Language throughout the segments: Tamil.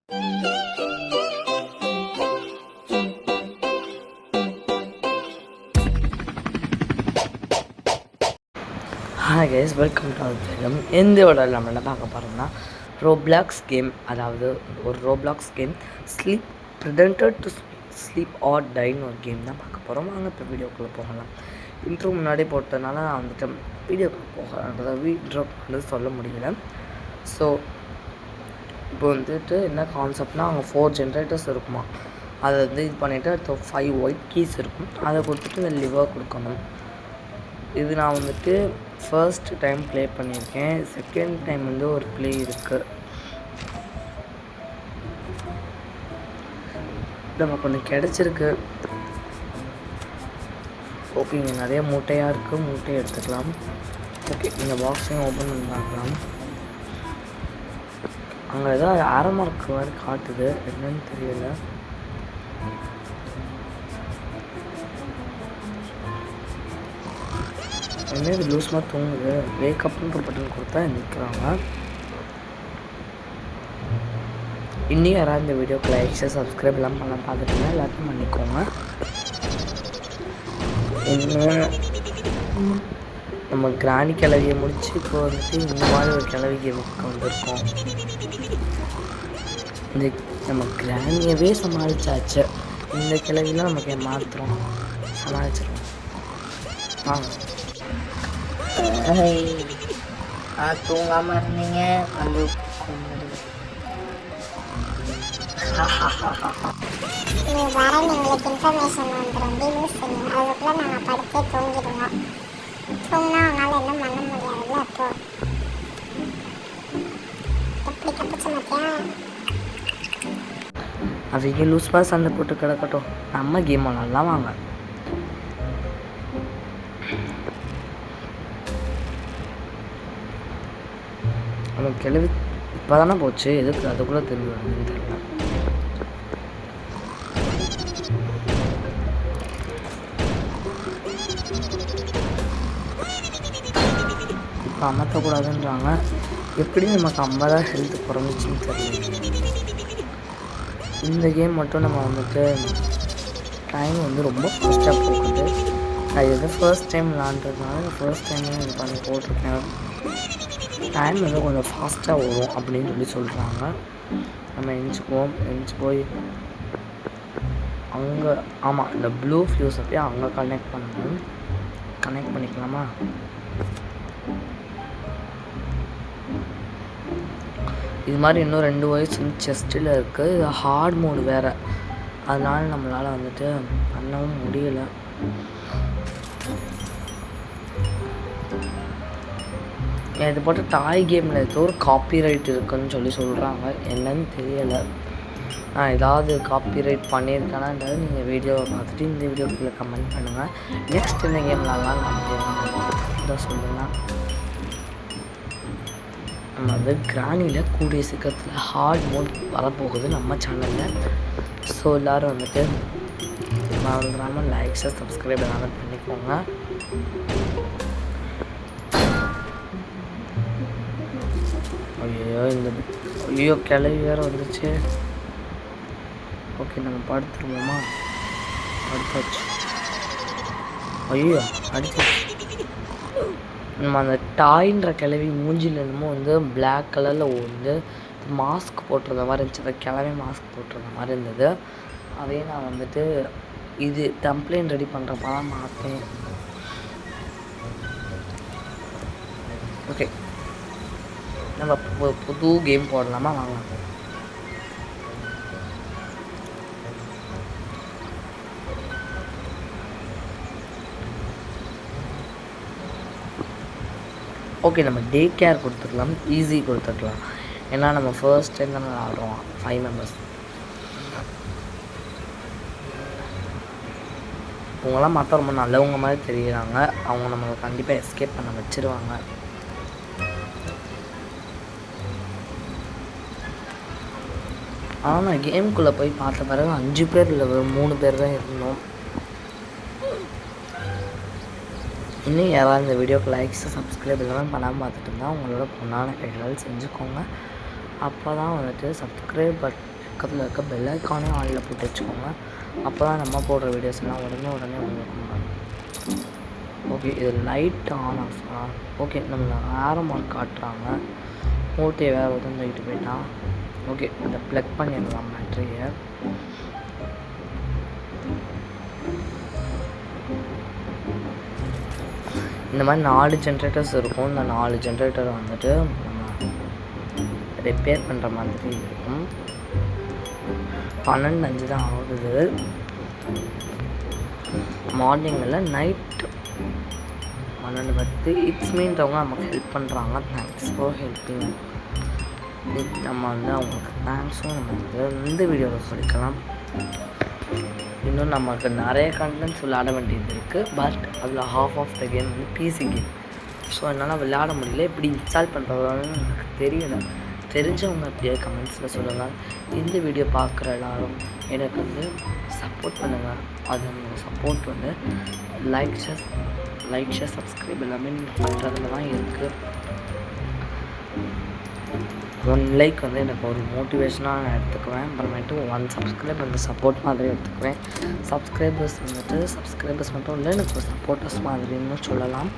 Hi guys, welcome to our channel. இந்த வீடியோவில் நம்ம என்ன பார்க்க போகிறோம்னா ரோப்ளாக்ஸ் கேம், அதாவது ஒரு Roblox game sleep pretended to sleep or டைன்னு ஒரு கேம் தான் பார்க்க போகிறோம். வாங்க இப்போ வீடியோக்குள்ளே போகலாம். இன்ட்ரோ முன்னாடி போட்டதுனால நான் வந்துட்டு வீடியோக்குள்ளே போகிறேன், வீடியோ வந்து சொல்ல முடியல. ஸோ இப்போ வந்துட்டு என்ன கான்செப்ட்னா, அங்கே 4 ஜென்ரேட்டர்ஸ் இருக்குமா, அதை வந்து இது பண்ணிவிட்டு அடுத்த 5 ஒயிட் கீஸ் இருக்கும், அதை கொடுத்துட்டு இந்த லிவர் கொடுக்கணும். இது நான் வந்துட்டு ஃபர்ஸ்ட் டைம் ப்ளே பண்ணியிருக்கேன். செகண்ட் டைம் வந்து ஒரு ப்ளே இருக்குது. நமக்கு ஒன்று கிடச்சிருக்கு. ஓகே, இங்கே நிறைய மூட்டையாக இருக்குது, மூட்டையை எடுத்துக்கலாம். ஓகே, இந்த பாக்ஸையும் ஓப்பன் பண்ணி பார்க்கலாம். அங்கே ஏதோ அரை மார்க் மாதிரி காட்டுது, என்னன்னு தெரியல. இது லூஸ்மாக தூங்குது. வேக்கப்னு பட்டன் கொடுத்தா நிற்கிறாங்க. இன்னும் யாராவது இந்த வீடியோக்கு லைக் சப்ஸ்கிரைப் எல்லாம் பண்ண பார்த்துட்டுனா எல்லாத்தையும் பண்ணிக்கோங்க. இன்னும் நம்ம கிராணி கிளவியை முடிச்சு இப்போ வந்துட்டு இந்த மாதிரி ஒரு கிளவி கேமுக்கு வந்திருக்கோம். இந்த நம்ம கிராணியவே சமாளிச்சாச்சு, இந்த கிளவிலாம் நமக்கு மாத்திரம் சமாளிச்சிடும். வாங்க. தூங்காமல் இருந்தீங்க வந்து வரேன். எங்களுக்கு இன்ஃபர்மேஷன் வந்துடும், நியூஸ் செய்யுங்க. அதுக்குள்ளே நாங்கள் படுத்தே தூங்கிடுவோம். தூங்கினா அவனால் என்ன பண்ண முடியாதுல்ல. அப்போ எப்படி தப்பிச்ச மாட்டியா? அவங்க லூஸ்மாக சண்டை போட்டு கிடக்கட்டும், நம்ம கேம் விளாட்லாம் வாங்க. அவன் கிளவி இப்போ தானே போச்சு, எதுக்கு அதுக்குள்ளே திரும்பி வருதுன்னு தெரியல. இப்போ அமர்த்தக்கூடாதுன்றாங்க. எப்படி நமக்கு 50 ஹெல்த் குறைஞ்சிச்சின்னு தெரியல. இந்த கேம் மட்டும் நம்ம வந்துட்டு டைம் வந்து ரொம்ப ஃபாஸ்ட்டாக போகுது. நான் எது ஃபர்ஸ்ட் டைம் விளாண்டுறதுனால ஃபர்ஸ்ட் டைமே இது பண்ணி போட்டிருக்கேன். டைம் வந்து கொஞ்சம் ஃபாஸ்ட்டாக வரும் அப்படின்னு சொல்கிறாங்க. நம்ம எஞ்சி போய் அங்கே, ஆமாம், இந்த ப்ளூ ஃப்யூஸை போய் அங்கே கனெக்ட் பண்ணணும். கனெக்ட் பண்ணிக்கலாமா? இது மாதிரி இன்னும் 2 வயசு செஸ்ட்டில் இருக்குது. இது ஹார்ட் மோடு வேறு, அதனால நம்மளால் வந்துட்டு பண்ணவும் முடியலை. இது போட்டு டாய் கேமில் ஏதோ ஒரு காப்பிரைட் இருக்குதுன்னு சொல்கிறாங்க, என்னன்னு தெரியலை. நான் ஏதாவது காப்பிரைட் பண்ணியிருக்கேனான்றது நீங்கள் வீடியோவை பார்த்துட்டு இந்த வீடியோக்குள்ளே கமெண்ட் பண்ணுங்கள். நெக்ஸ்ட் இந்த கேம்லலாம் நான் சொல்லுங்கள். நம்ம வந்து கிராணியில் கூடிய சீக்கிரத்தில் ஹார்ட் மோட் வரப்போகுது நம்ம சேனலில். ஸோ எல்லோரும் வந்துட்டு மறந்துடாமல் லைக்ஸை சப்ஸ்கிரைப் எல்லாமே பண்ணிக்கோங்க. ஐயோ கிளவி வேறு வந்துச்சு. ஓகே, நம்ம படுத்துருவோமா? படுத்தாச்சு. ஐயோ அடிச்சாச்சு. நம்ம அந்த டாயின்ற கிளவி மூஞ்சில் என்னமோ வந்து பிளாக் கலரில் வந்து மாஸ்க் போட்டிருந்த மாதிரி இருந்துச்சு. அந்த கிளவி மாஸ்க் போட்டிருந்த மாதிரி இருந்தது. அதே நான் வந்துட்டு இது டம்ப்ளைன் ரெடி பண்ணுறப்ப தான் மாற்றேன். ஓகே, நம்ம புது கேம் போடலாமா? வாங்க. ஓகே, நம்ம டே கேர் கொடுத்துக்கலாம், ஈஸி கொடுத்துக்கலாம். ஏன்னா நம்ம ஃபர்ஸ்ட் டைம் தான் ஆடுறோம். 5 மெம்பர்ஸ். இவங்களாம் மற்ற ரொம்ப நல்லவங்க மாதிரி தெரியுறாங்க. அவங்க நம்மளை கண்டிப்பாக எஸ்கேப் பண்ண வச்சுருவாங்க. ஆனால் நான் கேமுக்குள்ளே போய் பார்த்த பிறகு 5 பேர் இல்லை, வெறும் 3 பேர் தான் இருந்தோம். இன்னும் யாராவது இந்த வீடியோக்கு லைக்ஸ் சப்ஸ்கிரைப் எல்லாமே பண்ணாமல் பார்த்துட்டு இருந்தால் உங்களோட பொண்ணான கைகளால் செஞ்சுக்கோங்க. அப்போ தான் வந்துட்டு சப்ஸ்கிரைப் பக்கத்தில் இருக்க பெல் ஐக்கானே ஆனில் போட்டு வச்சுக்கோங்க. அப்போ தான் நம்ம போடுற வீடியோஸ் எல்லாம் உடனே உங்களுக்கு வரும். ஓகே, இது லைட் ஆன் ஆஃபா? ஓகே, நம்ம ஆரோ மார்க் காட்டுறாங்க. மூட்டையை வேறு ஒருத்தன் தூக்கிட்டு போயிட்டான். ஓகே, இதை ப்ளக் பண்ணிடலாம் பேட்டரியை. இந்த மாதிரி 4 ஜென்ரேட்டர்ஸ் இருக்கும். இந்த 4 ஜென்ரேட்டரை வந்துட்டு நம்ம ரிப்பேர் பண்ணுற மாதிரி இருக்கும். 12:05 தான் ஆகுது. மார்னிங்கில் நைட்டு 12:10. இட்ஸ் மீன்றவங்க நமக்கு ஹெல்ப் பண்ணுறாங்க. Thanks for helping. நம்ம வந்து அவங்களுக்கு தேங்க்ஸும் நம்ம வந்து இந்த வீடியோவில் சொல்லிக்கலாம். இன்னும் நமக்கு நிறைய கண்டென்ட்ஸ் விளையாட வேண்டியது இருக்குது. பட் அதில் ஹாஃப் ஆஃப் த கேம் வந்து பிசி கேம். ஸோ என்னால் விளையாட முடியல. எப்படி இன்ஸ்டால் பண்ணுறதுன்னு எனக்கு தெரியலை. தெரிஞ்சவங்க அப்படியே கமெண்ட்ஸில் சொல்லுங்கள். இந்த வீடியோ பார்க்குற எல்லோரும் எனக்கு வந்து சப்போர்ட் பண்ணுங்கள். அது உங்கள் சப்போர்ட் வந்து லைக் ஷேர் சப்ஸ்கிரைப் எல்லாமே நீங்கள் பண்ணுறதுல தான் இருக்குது. 1 லைக் வந்து எனக்கு ஒரு மோட்டிவேஷனாக நான் எடுத்துக்குவேன். அப்புறமேட்டு 1 சப்ஸ்கிரைப் அந்த சப்போர்ட் மாதிரி எடுத்துக்குவேன். சப்ஸ்கிரைபர்ஸ் மட்டும் இல்லை, எனக்கு ஒரு சப்போர்ட்டர்ஸ் மாதிரின்னு சொல்லலாம்.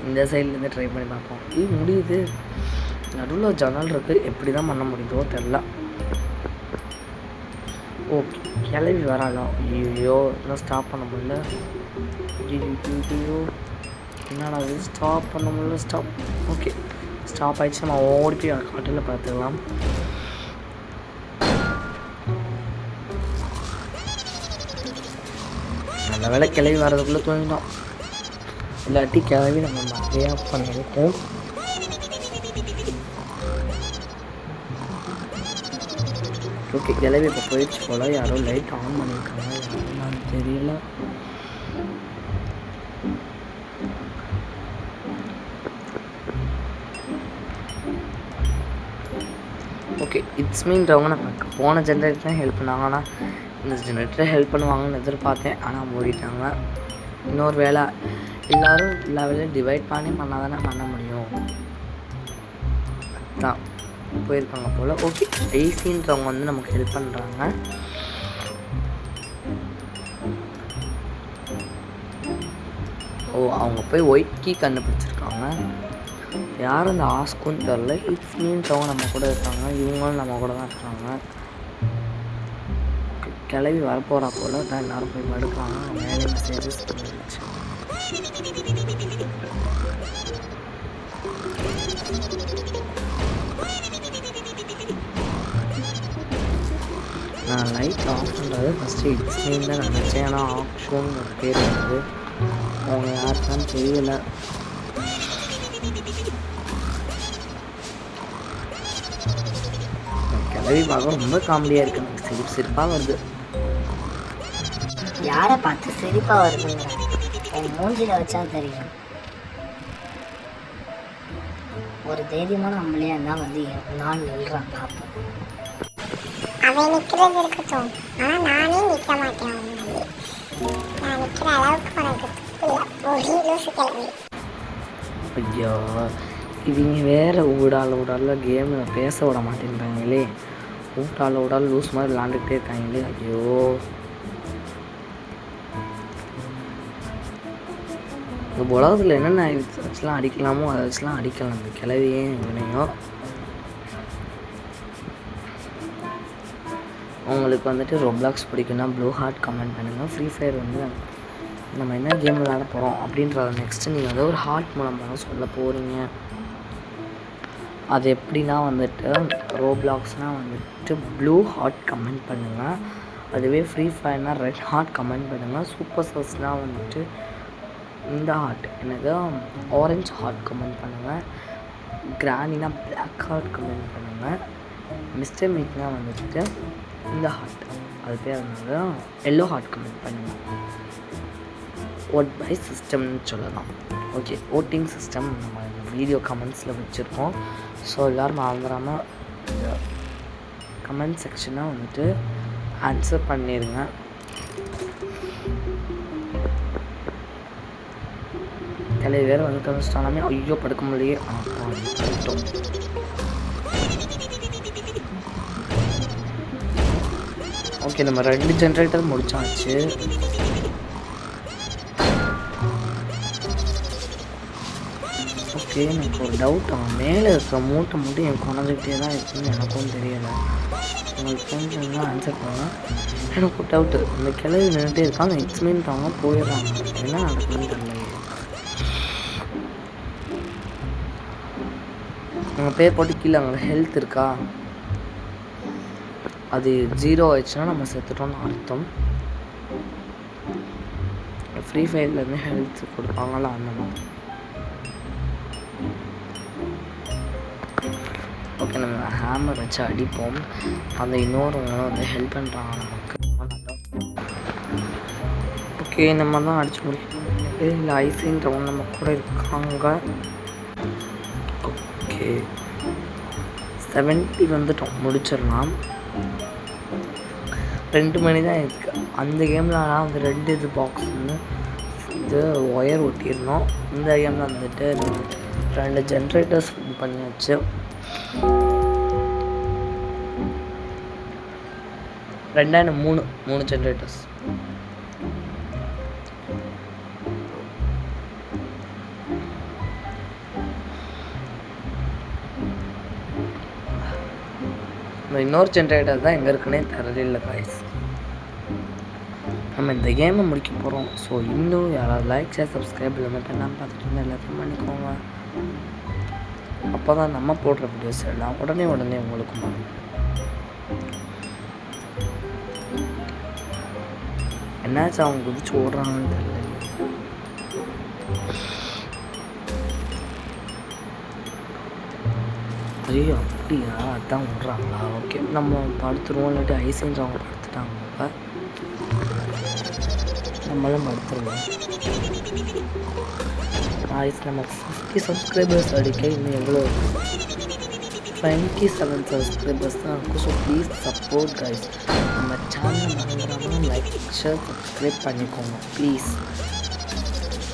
இந்த சைட்லேருந்து ட்ரை பண்ணி பார்ப்போம். முடியுது. நடுவில் ஜன்னல் இருக்குது. எப்படி தான் பண்ண முடியுதோ தெரில. ஓகே, கிளம்பி வராளோ? ஐயோ, இன்னும் ஸ்டாப் பண்ண முடியல. ஐயோ, என்னடா அது ஸ்டாப் பண்ண முடியல. ஸ்டாப். ஓகே, ஸ்டாப் ஆகிடுச்சு. நம்ம ஓடி போய் காட்டில் பார்த்துக்கலாம். நல்ல வேலை கிளம்பி வர்றதுக்குள்ளே தூங்கிட்டோம். இல்லாட்டி கிளம்பி நம்ம நிறையா பண்ணியிருக்கோம். ஓகே, கிளம்பி இப்போ போயிடுச்சு போல். யாரோ லைட் ஆன் பண்ணியிருக்காங்க. யாருன்னு தெரியல. ஓகே, இட்ஸ் மீன்றவங்க நமக்கு போன ஜென்ரேட்டர் ஹெல்ப் பண்ணாங்க. ஆனால் இந்த ஜென்ரேட்டரை ஹெல்ப் பண்ணுவாங்கன்னு எதிர்பார்த்தேன். ஆனால் ஓடிட்டாங்க. இன்னொரு வேலை எல்லோரும் எல்லா வேலையும் டிவைட் பண்ணால் தானே பண்ண முடியும். தான் போயிருக்காங்க போல். ஓகே, ஐசின்றவங்க வந்து நமக்கு ஹெல்ப் பண்ணுறாங்க. அவங்க போய் ஒயிட் கீ கண்டுபிடிச்சிருக்காங்க. யார் அந்த ஆஸ்குன்னு தெரில. இட்ஸ் மீன்றவங்க நம்ம கூட இருக்காங்க. இவங்களும் நம்ம கூட தான் இருக்காங்க. கிளம்பி வரப்போகிறா போல். தான் எல்லோரும் போய் படுக்கிறாங்க. மேலே மெசேஜஸ் பண்ணிடுச்சு. நான் லைட் ஆஃப் பண்ணுறது ஃபஸ்ட்டு இட்ஸ் மீன் தான் நினச்சேன். ஆனால் ஆப்ஷன் ஒரு பேர் இருக்குது. அவங்க யாருக்கான்னு தெரியலை. கிளவி பார்க்க ரொம்ப காமெடியாக இருக்குது. எனக்கு சிரிப்பாக வருது. யாரை பார்த்து சிரிப்பாக வருதுங்க? உன் மூஞ்சில வச்சா தெரியும். ஒரு தைரியமான நம்மளையா இருந்தால் வந்து நான் நில்றான் பார்ப்போம். அவன் நிற்கிறது இருக்கட்டும், ஆனால் நானே நிற்க மாட்டேன். நான் நிற்கிற அளவுக்கு உனக்கு கிளம்பி. ஐயோ, இவங்க வேறு ஊடால கேமில் பேச விட மாட்டேங்கிறாங்களே. ஊடால லூஸ் மாதிரி விளாண்டுக்கிட்டே இருக்காங்களே. ஐயோ, இந்த உலகத்தில் என்னென்ன வச்சுலாம் அடிக்கலாமோ அதை வச்சுலாம் அடிக்கலாம். அந்த கிளவியே வினையும். உங்களுக்கு வந்துட்டு ரொப்ளாக்ஸ் பிடிக்குன்னா ப்ளூ ஹார்ட் கமெண்ட் பண்ணுங்கள். ஃப்ரீ ஃபயர் வந்து நம்ம என்ன கேம் விளையாட போகிறோம் அப்படின்றத நெக்ஸ்ட்டு நீங்கள் வந்து ஒரு ஹார்ட் மூலமாக சொல்ல போகிறீங்க. அது எப்படின்னா வந்துட்டு ரோப்ளாக்ஸ்னால் வந்துட்டு ப்ளூ ஹார்ட் கமெண்ட் பண்ணுங்கள். அதுவே ஃப்ரீ ஃபயர்னால் ரெட் ஹார்ட் கமெண்ட் பண்ணுங்கள். சூப்பர் சர்ஸ்னால் வந்துட்டு இந்த ஹார்ட் எனக்கு ஆரஞ்சு ஹார்ட் கமெண்ட் பண்ணுங்கள். கிரானினா பிளாக் ஹார்ட் கமெண்ட் பண்ணுங்கள். மிஸ்டர் மீட்னா வந்துட்டு இந்த ஹார்ட் அது பேர் வந்து எல்லோ ஹார்ட் கமெண்ட் பண்ணுங்கள். ஓட் பை சிஸ்டம்னு சொல்லலாம். ஓகே, ஓட்டிங் சிஸ்டம் நம்ம வீடியோ கமெண்ட்ஸில் வச்சுருக்கோம். ஸோ எல்லோரும் மறந்துடாமல் இந்த கமெண்ட் செக்ஷனை வந்துட்டு ஆன்சர் பண்ணிடுங்க. கிளவி வேறு வந்து கமிச்சிட்டாலுமே ஐயோ படுக்க முடியலையே. படுத்தோம். ஓகே, நம்ம 2 ஜென்ரேட்டர் முடிச்சாச்சு. ஓகே, எனக்கு ஒரு டவுட். அவன் மேலே இருக்கிற மூட்டை மட்டும் என் குறைஞ்சிக்கிட்டே தான் இருக்குன்னு எனக்கும் தெரியலை. உங்களுக்கு தெரிஞ்சதுன்னா ஆன்சர் பண்ணலாம். எனக்கு ஒரு டவுட்டு. இந்த கிளவி நின்றுட்டே இருக்கான், எக்ஸ்பிளைன் தாங்க போயிடுறாங்க. என்ன நடக்குதுன்னு தெரியல. உங்கள் பேர் போட்டு கீழே அங்கே ஹெல்த் இருக்கா, அது 0 ஆயிடுச்சுன்னா நம்ம செத்துட்டோம்னு அர்த்தம். ஃப்ரீ ஃபயர்லேருந்து ஹெல்த் கொடுப்பாங்களா அந்த மாதிரி. ஓகே, நம்ம ஹேமர் வச்சு அடிப்போம். அந்த இன்னொருவங்களும் வந்து ஹெல்ப் பண்ணுறாங்க நமக்கு. ஓகே, நம்ம தான் அடிச்சு முடிக்கணும். இல்லை ஐசின்றவங்க நம்ம கூட இருக்காங்க. ஓகே, 70 வந்துட்டோம், முடிச்சிடலாம். 2 மணி தான் இருக்குது. அந்த கேமில் ஆனால் வந்து 2 இது பாக்ஸ் வந்து இது ஒயர் ஒட்டியிருந்தோம். இந்த கேமில் வந்துட்டு 2 ஜென்ரேட்டர்ஸ் பண்ணியாச்சு. 3 ஜென்ரேட்டர்ஸ். இன்னொரு ஜென்ரேட்டர் தான் எங்கே இருக்குன்னே தெரியல காய்ஸ். நம்ம இந்த கேமை முடிக்க போகிறோம். ஸோ இன்னும் யாராவது லைக் ஷேர் சப்ஸ்கிரைப் எல்லாமே பண்ணாமல் பார்த்துட்டு இருந்தால் எல்லாத்தையும் பண்ணிக்கோங்க. அப்போ தான் நம்ம போடுற வீடியோஸ் எல்லாம் உடனே உங்களுக்கு வரும். என்னாச்சு அவங்க குதிச்சு ஓடுறாங்கன்னு தெரியல. ஐயோ அப்படியா, அதான் விட்றாங்களா? ஓகே, நம்ம படுத்துருவோம். இல்லாட்டி ஐசின்றவங்க படுத்துட்டாங்க. நம்மளும் படுத்துருவோம். ஐஸ் நம்ம 50 சப்ஸ்கிரைபர்ஸ் அடிக்க இன்னும் எவ்வளோ 27 சப்ஸ்கிரைபர்ஸ் தான் இருக்கும். So please support guys. நம்ம சேனலை மறந்துடாமல் லைக் ஷேர் சப்ஸ்கிரைப் பண்ணிக்கோங்க ப்ளீஸ்.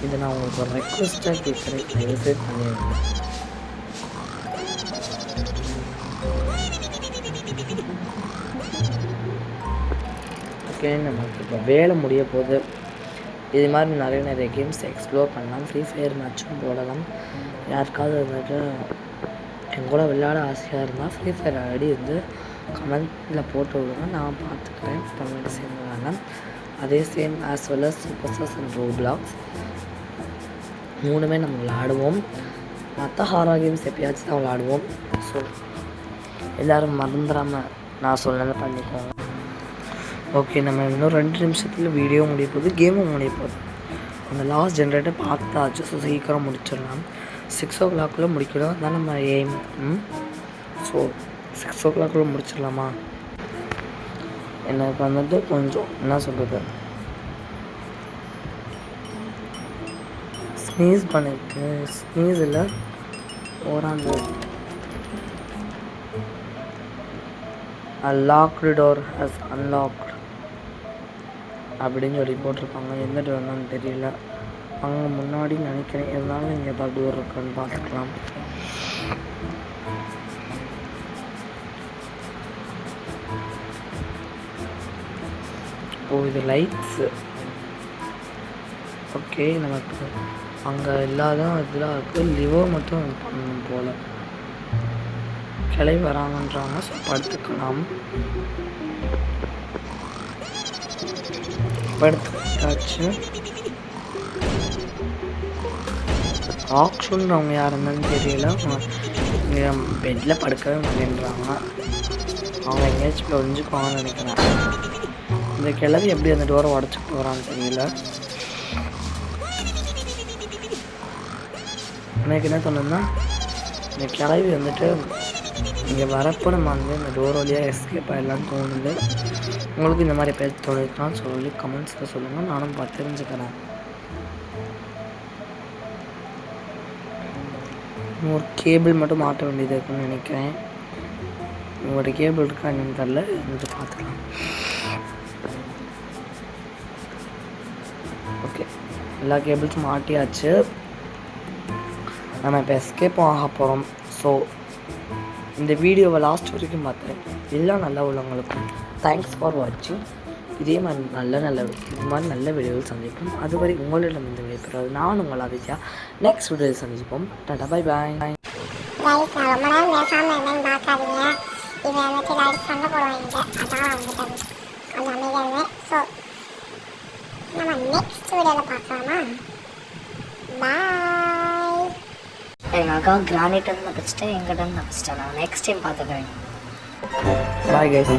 இதை நான் உங்களுக்கு ஒரு ரெக்வஸ்ட்டாக கேட்குறேன், தயவுசெய்து பண்ணிடுங்க. ஓகே, நமக்கு இப்போ வேலை முடிய போகுது. இது மாதிரி நிறைய கேம்ஸ் எக்ஸ்ப்ளோர் பண்ணலாம். ஃப்ரீ ஃபயர் மேட்சும் போடலாம். யாருக்காவது வந்துட்டு என் கூட விளையாட ஆசையாக இருந்தால் ஃப்ரீ ஃபயர் ஐடி வந்து கமெண்ட்டில் போட்டு விடுங்க, நான் பார்த்துக்கிறேன். கமெண்ட் சேர்ந்து வேணாம். அதே same as well as super stars and Roblox 3மே நம்ம விளையாடுவோம். மற்ற ஹாரர் கேம்ஸ் எப்பயாச்சும் தான் விளையாடுவோம். ஸோ எல்லோரும் மறந்துடாமல் நான் சொன்னதை பண்ணிக்கோங்க. ஓகே, நம்ம இன்னும் 2 நிமிஷத்தில் வீடியோ முடிய போகுது, கேமும் முடிய போகுது. அந்த லாஸ்ட் ஜென்ரேட்டர் பார்த்தாச்சு. ஸோ சீக்கிரம் முடிச்சிடலாம். 6 o'clock முடிக்கணும், அதான் நம்ம எய்ம். So 6 o'clock முடிச்சிடலாமா? எனக்கு வந்துட்டு கொஞ்சம் என்ன சொல்கிறது, ஸ்னீஸ் பண்ணிருக்கு. ஸ்னீஸ் இல்லை, ஓராந்து லாக்டு டோர் ஹஸ் அன்லாக்டு அப்படின்னு சொல்லி போட்டிருப்பாங்க. எந்த டோர்னு தெரியல. அங்கே முன்னாடி நினைக்கிறேன். இருந்தாலும் இங்கே ஏதாவது டோர் இருக்குன்னு பார்த்துக்கலாம். ஓ, இது லைட்ஸு. ஓகே, நமக்கு அங்கே எல்லாரும் இதெல்லாம் இருக்குது. லிவர் மட்டும் பண்ணணும் போல். கிளை வராங்கன்றாங்க. ஸோ படுத்துக்கலாம். படுத்தாச்சு. ஆக்ஷன்றவங்க யார் இருந்தாலும் தெரியல. பெட்டில் படுக்கவே மாட்டேன்றாங்க. அவங்க எங்கேயாச்சும் ஒழிஞ்சுக்குவாங்கன்னு நினைக்கிறேன். இந்த கிளவி எப்படி அந்த டோரை உடச்சிட்டு வரான்னு தெரியல. எனக்கு என்ன தோணுன்னா, இந்த கிளவி வந்துட்டு இங்கே வரப்போ நம்ம வந்து இந்த டோர் வழியாக எஸ்கேப் ஆகிடலான்னு தோணுது. உங்களுக்கு இந்த மாதிரி பேர் தோணுதுன்னு சொல்லி கமெண்ட்ஸில் சொல்லுங்கள், நானும் பார்த்து தெரிஞ்சுக்கிறேன். ஒரு கேபிள் மட்டும் மாற்ற வேண்டியது இருக்குன்னு நினைக்கிறேன். உங்களோட கேபிள் இருக்கா என்னன்னு தெரில, எனக்கு பார்த்துக்கலாம். ஓகே, எல்லா கேபிள்ஸும் மாட்டியாச்சு. நம்ம இப்போ எஸ்கேப் ஆக போகிறோம். ஸோ இந்த வீடியோவை லாஸ்ட் வரைக்கும் பார்த்தேன் எல்லா நல்ல உள்ளவங்களுக்கும் தேங்க்ஸ் ஃபார் வாட்சிங். இதே மாதிரி நல்ல வீடியோவில் சந்திப்போம். அதுவரை உங்களிடம் இந்த விடைபெறுவது நான் உங்கள் ஆதித்யா. நெக்ஸ்ட் வீடியோவில் சந்திப்போம். Tata bye bye. கைஸ் நான் ரொம்ப நேரம் பேசாமல் என்னன்னு பார்க்காதீங்க. இவன் வந்துட்டு எல்லாரும் சண்டை போடுவாங்க, அதான் வந்துட்டு அந்த அமைதியாக. ஸோ நம்ம நெக்ஸ்ட் வீடியோவில் பார்க்கலாமா? பாய். எங்கள் அக்கா கிரானைட் வந்து தப்பிச்சிட்டேன், எங்கிட்ட தப்பிச்சிட்டேன். நான் நெக்ஸ்ட் டைம் பார்த்துக்கிறேன். Bye guys.